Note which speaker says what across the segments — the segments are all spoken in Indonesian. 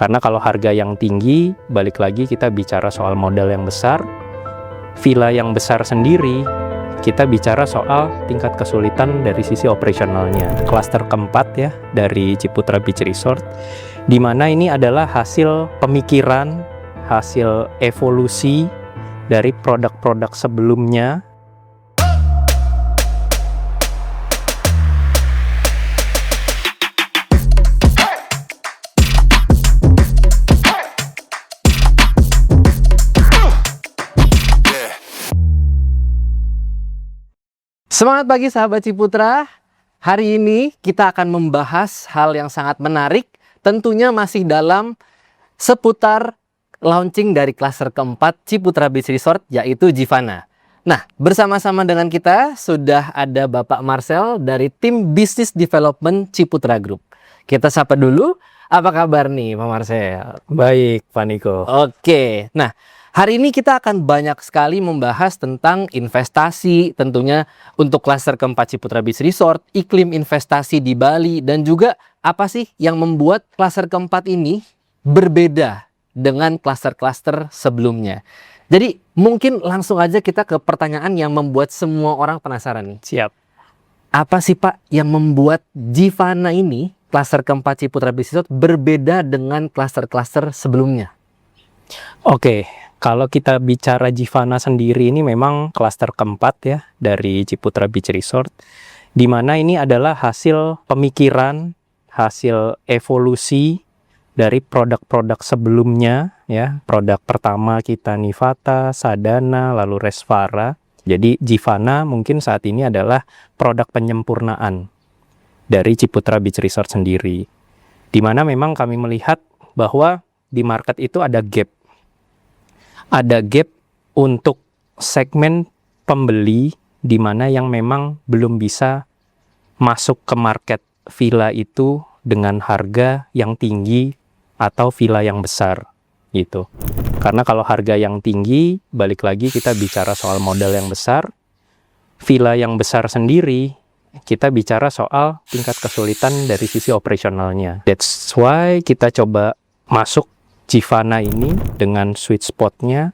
Speaker 1: Karena kalau harga yang tinggi, balik lagi kita bicara soal modal yang besar. Villa yang besar sendiri, kita bicara soal tingkat kesulitan dari sisi operasionalnya. Klaster keempat ya dari Ciputra Beach Resort, di mana ini adalah hasil pemikiran, hasil evolusi dari produk-produk sebelumnya.
Speaker 2: Semangat pagi sahabat Ciputra. Hari ini kita akan membahas hal yang sangat menarik. Tentunya masih dalam seputar launching dari klaster keempat Ciputra Beach Resort, yaitu Givana. Nah, bersama-sama dengan kita sudah ada Bapak Marcel dari tim Business Development Ciputra Group. Kita sapa dulu, apa kabar nih Pak Marcel?
Speaker 1: Baik, Pak Niko.
Speaker 2: Oke, nah hari ini kita akan banyak sekali membahas tentang investasi, tentunya untuk klaster keempat Ciputra Beach Resort, iklim investasi di Bali, dan juga apa sih yang membuat klaster keempat ini berbeda dengan klaster-klaster sebelumnya. Jadi mungkin langsung aja kita ke pertanyaan yang membuat semua orang penasaran nih.
Speaker 1: Siap.
Speaker 2: Apa sih Pak yang membuat Givana ini, klaster keempat Ciputra Beach Resort, berbeda dengan klaster-klaster sebelumnya?
Speaker 1: Oke, kalau kita bicara Givana sendiri, ini memang klaster keempat ya dari Ciputra Beach Resort, di mana ini adalah hasil pemikiran, hasil evolusi dari produk-produk sebelumnya ya. Produk pertama kita Nivata, Sadana, lalu Resvara. Jadi Givana mungkin saat ini adalah produk penyempurnaan dari Ciputra Beach Resort sendiri, di mana memang kami melihat bahwa di market itu ada gap. Ada gap untuk segmen pembeli di mana yang memang belum bisa masuk ke market villa itu dengan harga yang tinggi atau villa yang besar gitu. Karena kalau harga yang tinggi, balik lagi kita bicara soal modal yang besar. Villa yang besar sendiri, kita bicara soal tingkat kesulitan dari sisi operasionalnya. That's why kita coba masuk Givana ini dengan sweet spotnya,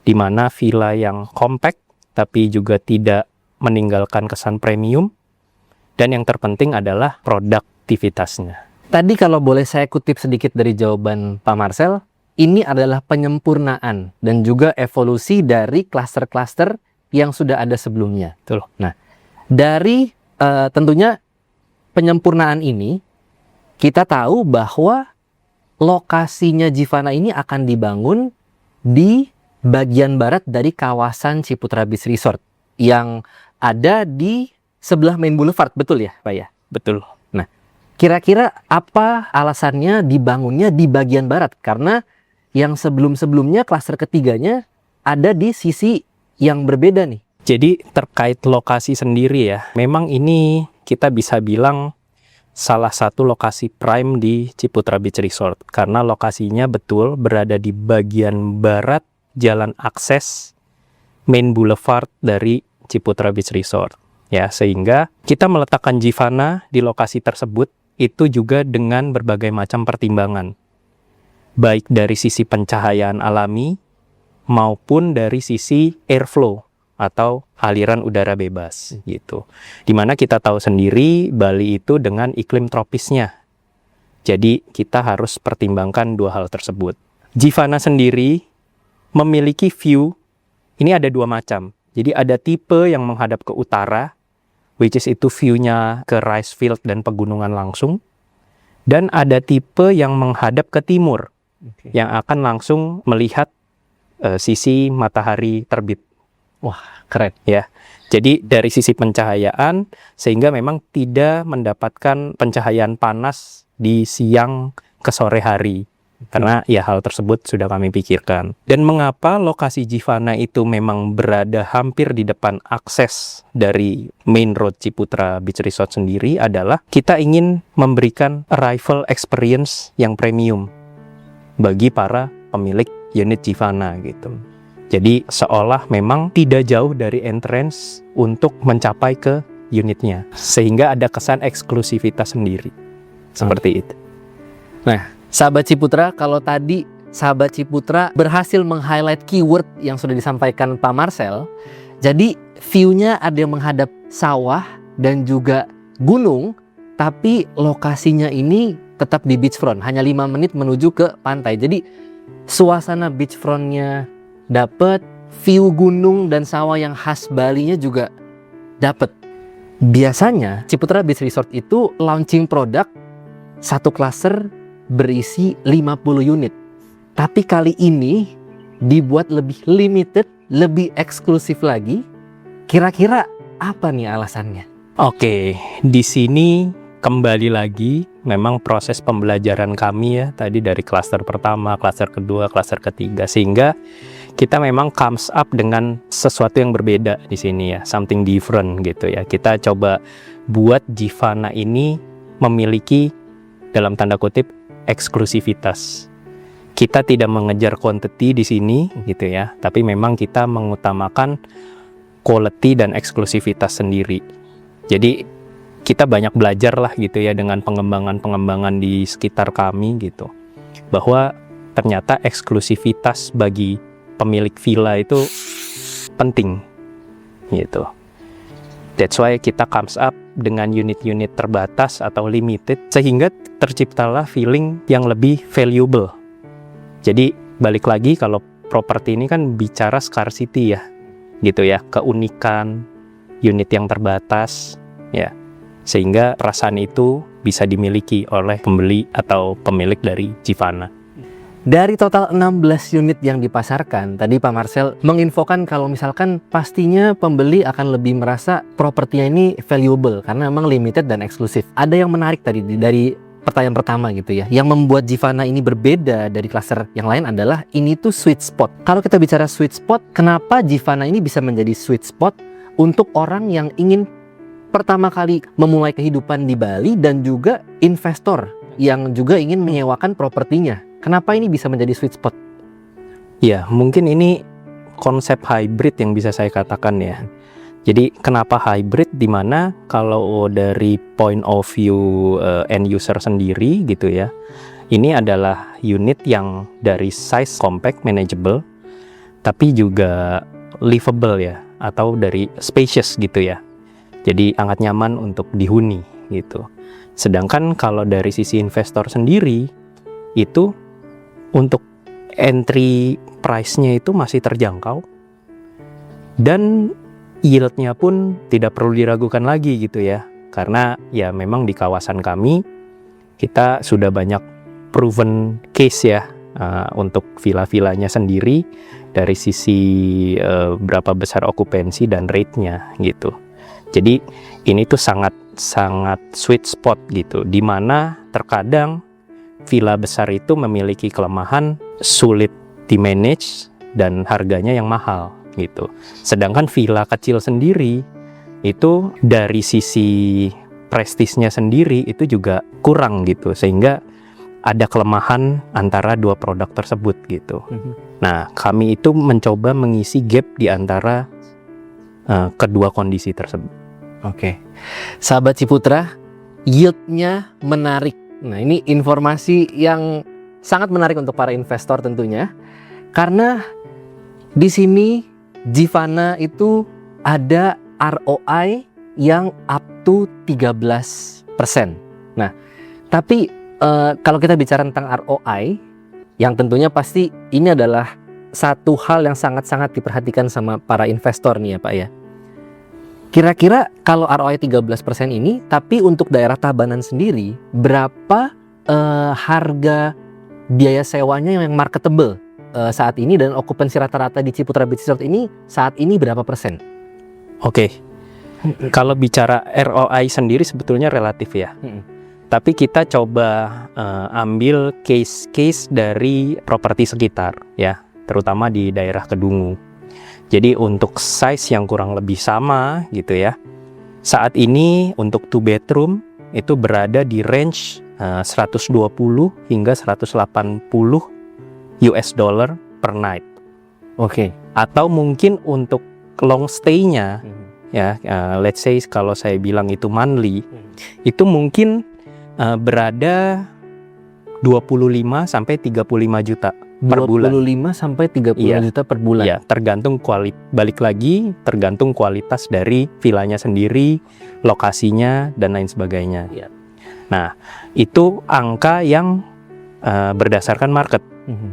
Speaker 1: di mana villa yang compact tapi juga tidak meninggalkan kesan premium, dan yang terpenting adalah produktivitasnya.
Speaker 2: Tadi kalau boleh saya kutip sedikit dari jawaban Pak Marcel, ini adalah penyempurnaan dan juga evolusi dari klaster-klaster yang sudah ada sebelumnya.
Speaker 1: Betul.
Speaker 2: Nah, dari tentunya penyempurnaan ini, kita tahu bahwa lokasinya Givana ini akan dibangun di bagian barat dari kawasan Ciputra Beach Resort yang ada di sebelah Main Boulevard, betul ya Pak ya?
Speaker 1: Betul.
Speaker 2: Nah, kira-kira apa alasannya dibangunnya di bagian barat? Karena yang sebelum-sebelumnya klaster ketiganya ada di sisi yang berbeda nih.
Speaker 1: Jadi terkait lokasi sendiri ya, memang ini kita bisa bilang salah satu lokasi prime di Ciputra Beach Resort, karena lokasinya betul berada di bagian barat jalan akses Main Boulevard dari Ciputra Beach Resort ya, sehingga kita meletakkan Givana di lokasi tersebut itu juga dengan berbagai macam pertimbangan, baik dari sisi pencahayaan alami maupun dari sisi airflow atau aliran udara bebas gitu. Dimana kita tahu sendiri Bali itu dengan iklim tropisnya. Jadi kita harus pertimbangkan dua hal tersebut. Givana sendiri memiliki view, ini ada dua macam. Jadi ada tipe yang menghadap ke utara, which is itu view-nya ke rice field dan pegunungan langsung. Dan ada tipe yang menghadap ke timur, yang akan langsung melihat sisi matahari terbit.
Speaker 2: Wah, keren
Speaker 1: ya. Jadi dari sisi pencahayaan, sehingga memang tidak mendapatkan pencahayaan panas di siang ke sore hari. Karena ya hal tersebut sudah kami pikirkan. Dan mengapa lokasi Givana itu memang berada hampir di depan akses dari main road Ciputra Beach Resort sendiri adalah kita ingin memberikan arrival experience yang premium bagi para pemilik unit Givana gitu. Jadi seolah memang tidak jauh dari entrance untuk mencapai ke unitnya, sehingga ada kesan eksklusivitas sendiri. Seperti itu.
Speaker 2: Nah, Sahabat Ciputra, kalau tadi sahabat Ciputra berhasil meng-highlight keyword yang sudah disampaikan Pak Marcel, jadi view-nya ada yang menghadap sawah dan juga gunung, tapi lokasinya ini tetap di beachfront, hanya 5 menit menuju ke pantai. Jadi suasana beachfront-nya dapet, view gunung dan sawah yang khas Bali-nya juga dapet. Biasanya Ciputra Beach Resort itu launching produk satu klaster berisi 50 unit. Tapi kali ini dibuat lebih limited, lebih eksklusif lagi. Kira-kira apa nih alasannya?
Speaker 1: Oke, di sini kembali lagi memang proses pembelajaran kami ya, tadi dari klaster pertama, klaster kedua, klaster ketiga, sehingga kita memang comes up dengan sesuatu yang berbeda di sini ya, something different gitu ya. Kita coba buat Givana ini memiliki dalam tanda kutip eksklusivitas. Kita tidak mengejar quantity di sini gitu ya, tapi memang kita mengutamakan quality dan eksklusivitas sendiri. Jadi kita banyak belajar lah gitu ya dengan pengembangan-pengembangan di sekitar kami gitu, bahwa ternyata eksklusivitas bagi pemilik villa itu penting gitu. That's why kita comes up dengan unit-unit terbatas atau limited, sehingga terciptalah feeling yang lebih valuable. Jadi balik lagi, kalau properti ini kan bicara scarcity ya, gitu ya, keunikan, unit yang terbatas ya, sehingga perasaan itu bisa dimiliki oleh pembeli atau pemilik dari Givana.
Speaker 2: Dari total 16 unit yang dipasarkan, tadi Pak Marcel menginfokan kalau misalkan pastinya pembeli akan lebih merasa propertinya ini valuable karena memang limited dan eksklusif. Ada yang menarik tadi dari pertanyaan pertama gitu ya, yang membuat Givana ini berbeda dari klaster yang lain adalah ini tuh sweet spot. Kalau kita bicara sweet spot, kenapa Givana ini bisa menjadi sweet spot untuk orang yang ingin pertama kali memulai kehidupan di Bali dan juga investor yang juga ingin menyewakan propertinya? Kenapa ini bisa menjadi sweet spot?
Speaker 1: Ya, mungkin ini konsep hybrid yang bisa saya katakan ya. Jadi kenapa hybrid? Dimana kalau dari point of view end user sendiri gitu ya, ini adalah unit yang dari size compact, manageable, tapi juga livable ya, atau dari spacious gitu ya. Jadi sangat nyaman untuk dihuni gitu. Sedangkan kalau dari sisi investor sendiri, itu untuk entry price-nya itu masih terjangkau, dan yield-nya pun tidak perlu diragukan lagi gitu ya. Karena ya memang di kawasan kami kita sudah banyak proven case ya untuk villa-villanya sendiri dari sisi berapa besar okupansi dan rate-nya gitu. Jadi ini tuh sangat sweet spot gitu, dimana terkadang villa besar itu memiliki kelemahan, sulit di-manage dan harganya yang mahal gitu. Sedangkan villa kecil sendiri itu dari sisi prestisnya sendiri itu juga kurang gitu, sehingga ada kelemahan antara dua produk tersebut gitu. Nah, kami itu mencoba mengisi gap di antara kedua kondisi tersebut.
Speaker 2: Oke, sahabat Ciputra, yield-nya menarik. Nah, ini informasi yang sangat menarik untuk para investor tentunya, karena di sini Givana itu ada ROI yang up to 13%. Nah, tapi kalau kita bicara tentang ROI, yang tentunya pasti ini adalah satu hal yang sangat-sangat diperhatikan sama para investor nih ya Pak ya. Kira-kira kalau ROI 13% ini, tapi untuk daerah Tabanan sendiri, berapa harga biaya sewanya yang marketable saat ini, dan okupansi rata-rata di Ciputra Beach Resort ini saat ini berapa persen?
Speaker 1: Oke, kalau bicara ROI sendiri sebetulnya relatif ya. Tapi kita coba ambil case-case dari properti sekitar ya, terutama di daerah Kedungu. Jadi untuk size yang kurang lebih sama gitu ya, saat ini untuk 2 bedroom itu berada di range 120 hingga 180 US dollar per night.
Speaker 2: Oke.
Speaker 1: Atau mungkin untuk long stay-nya ya, let's say kalau saya bilang itu monthly, itu mungkin berada 25 sampai 35 juta per bulan.
Speaker 2: 25 sampai 35
Speaker 1: Iya.
Speaker 2: juta per bulan.
Speaker 1: Iya, tergantung balik lagi tergantung kualitas dari villanya sendiri, lokasinya dan lain sebagainya.
Speaker 2: Iya.
Speaker 1: Nah, itu angka yang berdasarkan market.
Speaker 2: Mhm.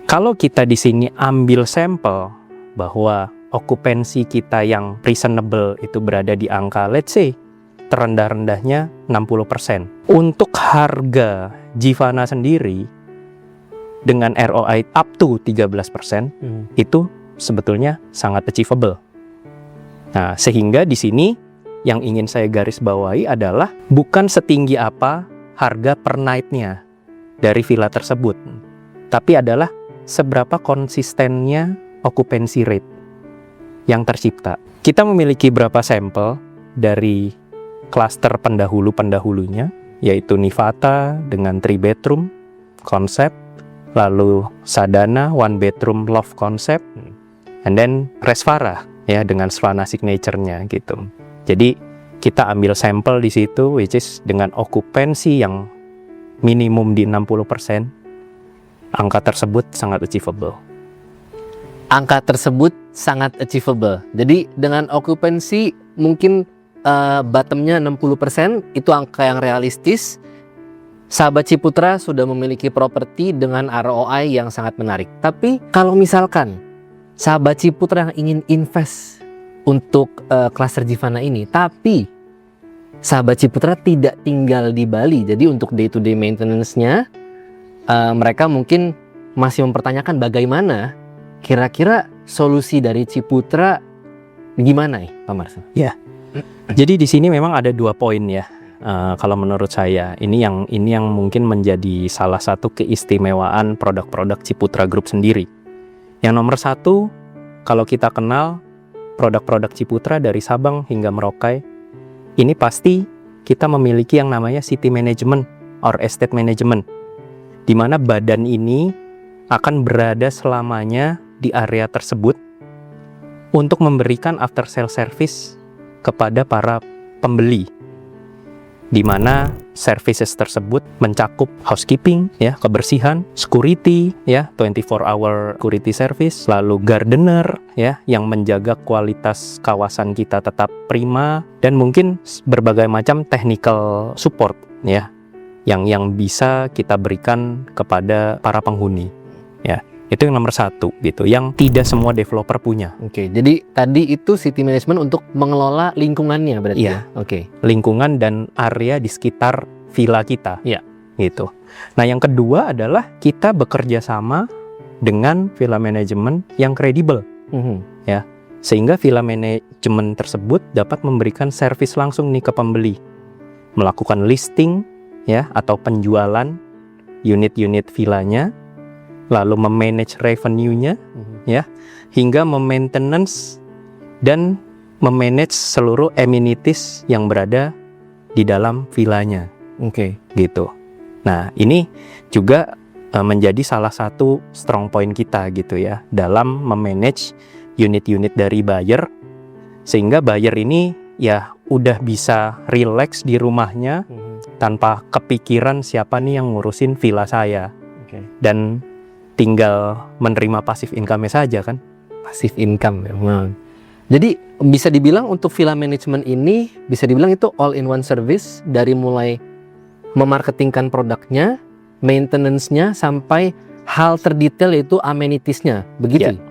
Speaker 1: Kalau kita di sini ambil sampel bahwa okupansi kita yang reasonable itu berada di angka let's say terendah-rendahnya 60%. Untuk harga Givana sendiri dengan ROI up to 13%, itu sebetulnya sangat achievable. Nah, sehingga di sini yang ingin saya garis bawahi adalah bukan setinggi apa harga per night-nya dari villa tersebut, tapi adalah seberapa konsistennya occupancy rate yang tercipta. Kita memiliki berapa sampel dari klaster pendahulunya, yaitu Nivata dengan 3 bedroom konsep, lalu Sadana 1 bedroom loft konsep, and then Resvara ya dengan Svana signature-nya gitu. Jadi kita ambil sampel di situ which is dengan okupansi yang minimum di 60%. Angka tersebut sangat achievable.
Speaker 2: Angka tersebut sangat achievable. Jadi dengan okupansi mungkin bottomnya 60%, itu angka yang realistis. Sahabat Ciputra sudah memiliki properti dengan ROI yang sangat menarik. Tapi kalau misalkan sahabat Ciputra yang ingin invest untuk klaster Givana ini, tapi sahabat Ciputra tidak tinggal di Bali, jadi untuk day to day maintenance-nya mereka mungkin masih mempertanyakan bagaimana kira-kira solusi dari Ciputra gimana ya, Pak Marcel?
Speaker 1: Jadi di sini memang ada 2 poin ya. Kalau menurut saya ini yang mungkin menjadi salah satu keistimewaan produk-produk Ciputra Group sendiri. Yang nomor 1, kalau kita kenal produk-produk Ciputra dari Sabang hingga Merauke, ini pasti kita memiliki yang namanya city management or estate management, di mana badan ini akan berada selamanya di area tersebut untuk memberikan after sale service kepada para pembeli, di mana services tersebut mencakup housekeeping ya, kebersihan, security ya, 24-hour security service, lalu gardener ya yang menjaga kualitas kawasan kita tetap prima, dan mungkin berbagai macam technical support ya yang bisa kita berikan kepada para penghuni ya. Itu yang nomor 1 gitu, yang tidak semua developer punya.
Speaker 2: Oke, jadi tadi itu city management untuk mengelola lingkungannya berarti
Speaker 1: Iya.
Speaker 2: ya? Oke.
Speaker 1: Lingkungan dan area di sekitar villa kita.
Speaker 2: Iya.
Speaker 1: Gitu. Nah, yang kedua adalah kita bekerja sama dengan villa manajemen yang kredibel. Ya. Sehingga villa manajemen tersebut dapat memberikan servis langsung nih ke pembeli. Melakukan listing ya atau penjualan unit-unit villanya, lalu memanage revenue-nya ya, hingga memaintenance dan memanage seluruh amenities yang berada di dalam villanya.
Speaker 2: Oke.
Speaker 1: Gitu. Nah, ini juga menjadi salah satu strong point kita gitu ya dalam memanage unit-unit dari buyer, sehingga buyer ini ya udah bisa relax di rumahnya tanpa kepikiran siapa nih yang ngurusin villa saya. Dan tinggal menerima passive income-nya saja kan.
Speaker 2: Passive income memang. Jadi bisa dibilang untuk villa management ini bisa dibilang itu all in one service, dari mulai memarketingkan produknya, maintenance-nya, sampai hal terdetail yaitu amenities-nya. Begitu.
Speaker 1: Ya.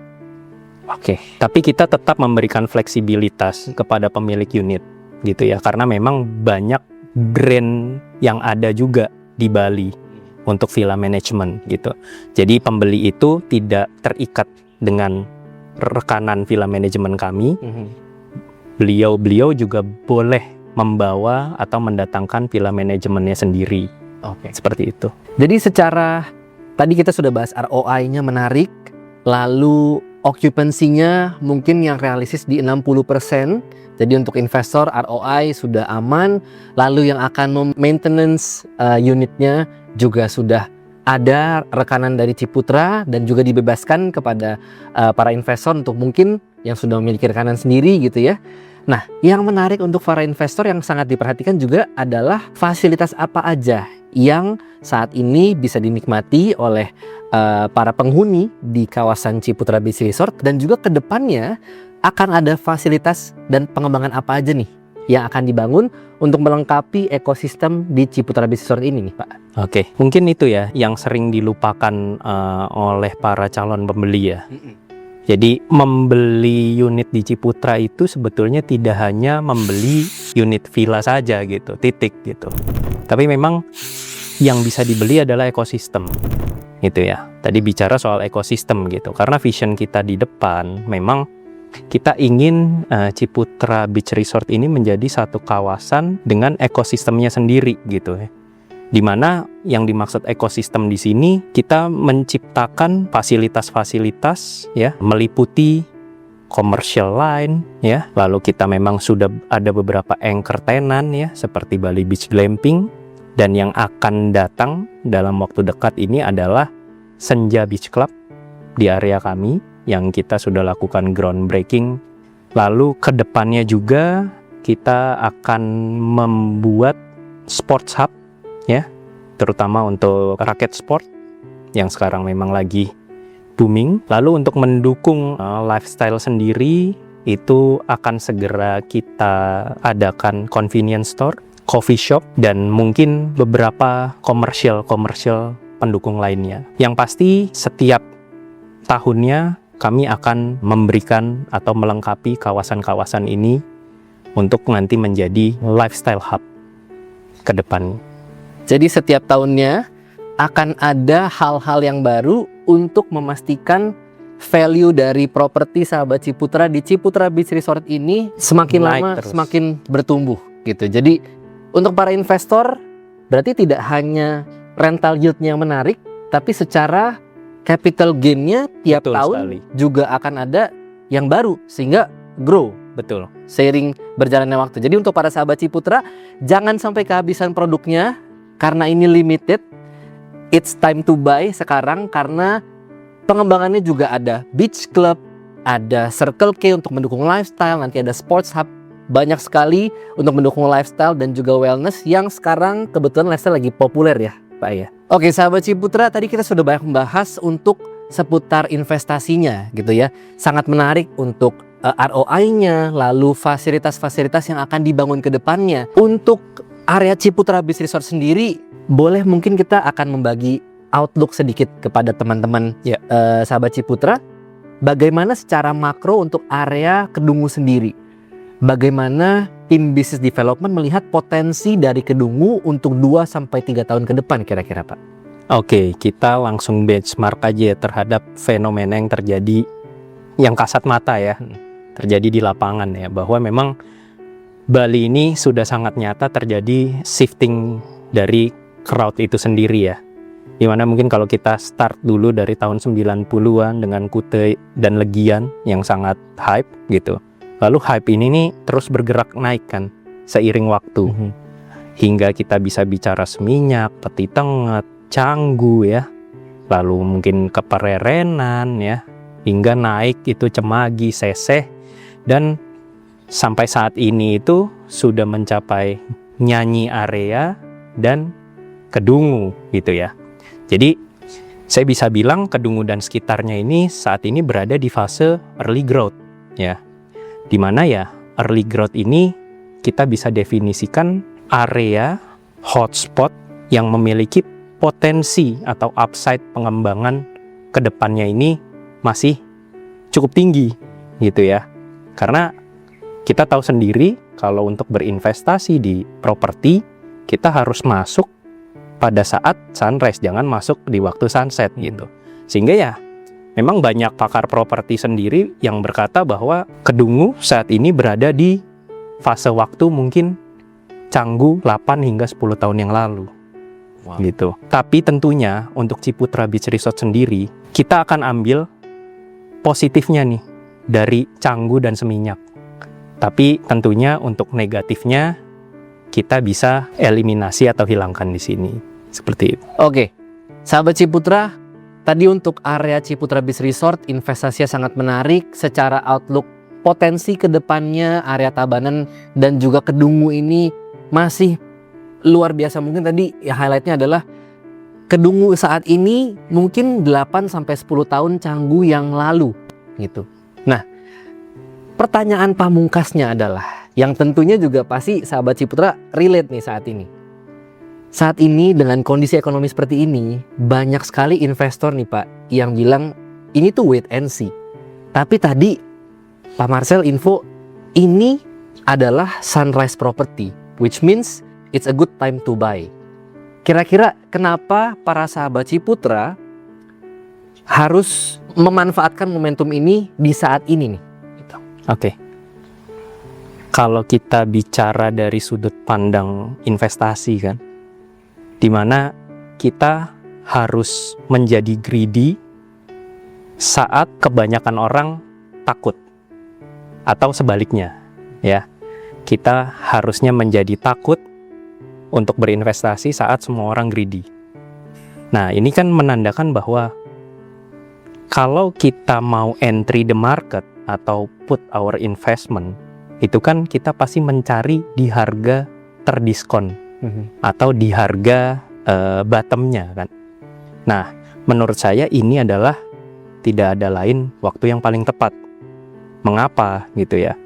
Speaker 1: Oke. Tapi kita tetap memberikan fleksibilitas kepada pemilik unit gitu ya, karena memang banyak brand yang ada juga di Bali untuk villa management gitu. Jadi pembeli itu tidak terikat dengan rekanan villa management kami. Beliau juga boleh membawa atau mendatangkan villa manajemennya sendiri.
Speaker 2: Oke.
Speaker 1: Seperti itu.
Speaker 2: Jadi secara tadi kita sudah bahas ROI-nya menarik, lalu occupancy-nya mungkin yang realistis di 60%. Jadi untuk investor ROI sudah aman, lalu yang akan maintenance unitnya juga sudah ada rekanan dari Ciputra dan juga dibebaskan kepada para investor untuk mungkin yang sudah memiliki rekanan sendiri gitu ya. Nah, yang menarik untuk para investor yang sangat diperhatikan juga adalah fasilitas apa aja yang saat ini bisa dinikmati oleh para penghuni di kawasan Ciputra Beach Resort, dan juga ke depannya akan ada fasilitas dan pengembangan apa aja nih yang akan dibangun untuk melengkapi ekosistem di Ciputra Beach Resort ini nih Pak.
Speaker 1: Oke, mungkin itu ya yang sering dilupakan oleh para calon pembeli ya. Jadi membeli unit di Ciputra itu sebetulnya tidak hanya membeli unit villa saja gitu, titik gitu. Tapi memang yang bisa dibeli adalah ekosistem gitu ya. Tadi bicara soal ekosistem gitu, karena vision kita di depan memang kita ingin Ciputra Beach Resort ini menjadi satu kawasan dengan ekosistemnya sendiri gitu ya. Dimana yang dimaksud ekosistem di sini kita menciptakan fasilitas-fasilitas ya, meliputi commercial line ya, lalu kita memang sudah ada beberapa anchor tenant ya seperti Bali Beach Glamping, dan yang akan datang dalam waktu dekat ini adalah Senja Beach Club di area kami yang kita sudah lakukan groundbreaking. Lalu ke depannya juga kita akan membuat sports hub ya, terutama untuk raket sport yang sekarang memang lagi booming. Lalu untuk mendukung lifestyle sendiri itu akan segera kita adakan convenience store, coffee shop, dan mungkin beberapa komersial pendukung lainnya. Yang pasti setiap tahunnya kami akan memberikan atau melengkapi kawasan-kawasan ini untuk nanti menjadi lifestyle hub ke depan.
Speaker 2: Jadi setiap tahunnya akan ada hal-hal yang baru untuk memastikan value dari properti sahabat Ciputra di Ciputra Beach Resort ini semakin
Speaker 1: naik
Speaker 2: lama
Speaker 1: terus,
Speaker 2: semakin bertumbuh gitu. Jadi untuk para investor berarti tidak hanya rental yield-nya yang menarik, tapi secara capital gain-nya tiap
Speaker 1: Betul
Speaker 2: tahun
Speaker 1: sekali.
Speaker 2: juga akan ada yang baru sehingga grow
Speaker 1: Betul.
Speaker 2: seiring berjalannya waktu. Jadi untuk para sahabat Ciputra, jangan sampai kehabisan produknya karena ini limited. It's time to buy sekarang karena pengembangannya juga ada beach club, ada Circle K untuk mendukung lifestyle, nanti ada sports hub. Banyak sekali untuk mendukung lifestyle dan juga wellness yang sekarang kebetulan lifestyle lagi populer ya Pak ya. Oke sahabat Ciputra, tadi kita sudah banyak membahas untuk seputar investasinya gitu ya. Sangat menarik untuk ROI-nya, lalu fasilitas-fasilitas yang akan dibangun ke depannya. Untuk area Ciputra Beach Resort sendiri, boleh mungkin kita akan membagi outlook sedikit kepada teman-teman
Speaker 1: Ya.
Speaker 2: Sahabat Ciputra. Bagaimana secara makro untuk area Kedungu sendiri? Bagaimana tim business development melihat potensi dari Kedungu untuk 2-3 tahun ke depan kira-kira Pak?
Speaker 1: Oke, kita langsung benchmark aja terhadap fenomena yang terjadi, yang kasat mata ya, terjadi di lapangan ya, bahwa memang Bali ini sudah sangat nyata terjadi shifting dari crowd itu sendiri ya. Dimana mungkin kalau kita start dulu dari tahun 90-an dengan Kuta dan Legian yang sangat hype gitu. Lalu hype ini nih terus bergerak naik kan seiring waktu. Hingga kita bisa bicara Seminyak, Peti Tengah, Canggu ya. Lalu mungkin Kepererenan ya. Hingga naik itu Cemagi, Seseh, dan sampai saat ini itu sudah mencapai Nyanyi area dan Kedungu gitu ya. Jadi saya bisa bilang Kedungu dan sekitarnya ini saat ini berada di fase early growth ya. Dimana ya early growth ini kita bisa definisikan area hotspot yang memiliki potensi atau upside pengembangan ke depannya ini masih cukup tinggi gitu ya. Karena kita tahu sendiri kalau untuk berinvestasi di properti kita harus masuk pada saat sunrise, jangan masuk di waktu sunset gitu. Sehingga ya memang banyak pakar properti sendiri yang berkata bahwa Kedungu saat ini berada di fase waktu mungkin Canggu 8 hingga 10 tahun yang lalu.
Speaker 2: Wow.
Speaker 1: Gitu. Tapi tentunya untuk Ciputra Beach Resort sendiri, kita akan ambil positifnya nih dari Canggu dan Seminyak. Tapi tentunya untuk negatifnya kita bisa eliminasi atau hilangkan di sini. Seperti itu.
Speaker 2: Oke, sahabat Ciputra, tadi untuk area Ciputra Beach Resort investasinya sangat menarik. Secara outlook potensi ke depannya area Tabanan dan juga Kedungu ini masih luar biasa. Mungkin tadi ya highlightnya adalah Kedungu saat ini mungkin 8-10 tahun Canggu yang lalu gitu. Nah, pertanyaan pamungkasnya adalah yang tentunya juga pasti sahabat Ciputra relate nih saat ini. Saat ini dengan kondisi ekonomi seperti ini, banyak sekali investor nih Pak yang bilang ini tuh wait and see. Tapi tadi Pak Marcel info ini adalah sunrise property, which means it's a good time to buy. Kira-kira kenapa para sahabat Ciputra harus memanfaatkan momentum ini di saat ini nih?
Speaker 1: Oke. Kalau kita bicara dari sudut pandang investasi kan, dimana kita harus menjadi greedy saat kebanyakan orang takut, atau sebaliknya ya, kita harusnya menjadi takut untuk berinvestasi saat semua orang greedy. Nah, ini kan menandakan bahwa kalau kita mau entry the market atau put our investment, itu kan kita pasti mencari di harga terdiskon atau di harga bottomnya kan. Nah, menurut saya ini adalah tidak ada lain waktu yang paling tepat. Mengapa gitu ya?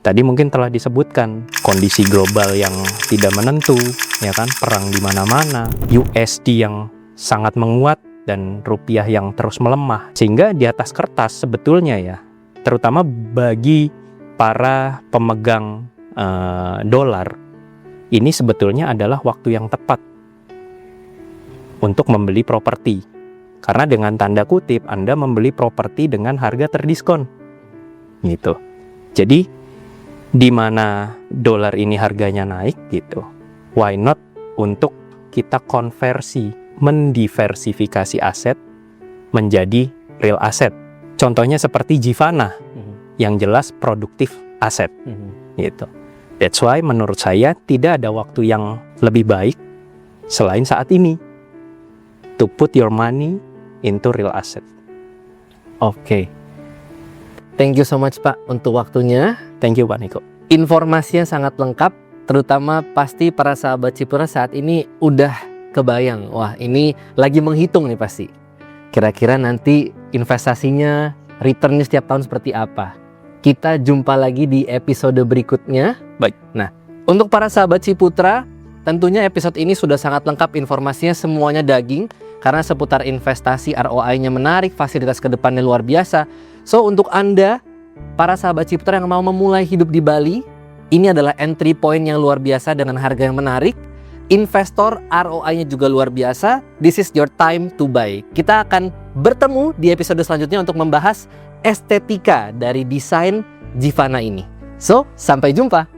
Speaker 1: Tadi mungkin telah disebutkan kondisi global yang tidak menentu, ya kan, perang di mana-mana, USD yang sangat menguat dan rupiah yang terus melemah, sehingga di atas kertas sebetulnya ya, terutama bagi para pemegang dolar, ini sebetulnya adalah waktu yang tepat untuk membeli properti, karena dengan tanda kutip Anda membeli properti dengan harga terdiskon, gitu. Jadi di mana dolar ini harganya naik gitu, why not untuk kita konversi, mendiversifikasi aset menjadi real asset. Contohnya seperti Jivana, yang jelas produktif aset gitu. That's why menurut saya tidak ada waktu yang lebih baik selain saat ini to put your money into real asset.
Speaker 2: Oke. Thank you so much Pak untuk waktunya.
Speaker 1: Thank you Pak Niko.
Speaker 2: Informasinya sangat lengkap, terutama pasti para sahabat Ciputra saat ini udah kebayang. Wah, ini lagi menghitung nih pasti. Kira-kira nanti investasinya, returnnya setiap tahun seperti apa. Kita jumpa lagi di episode berikutnya.
Speaker 1: Baik.
Speaker 2: Nah, untuk para sahabat Ciputra, tentunya episode ini sudah sangat lengkap informasinya, semuanya daging. Karena seputar investasi, ROI-nya menarik, fasilitas kedepannya luar biasa. So, untuk Anda, para sahabat Ciputra yang mau memulai hidup di Bali, ini adalah entry point yang luar biasa dengan harga yang menarik. Investor, ROI-nya juga luar biasa. This is your time to buy. Kita akan bertemu di episode selanjutnya untuk membahas estetika dari desain Jivana ini. So, sampai jumpa.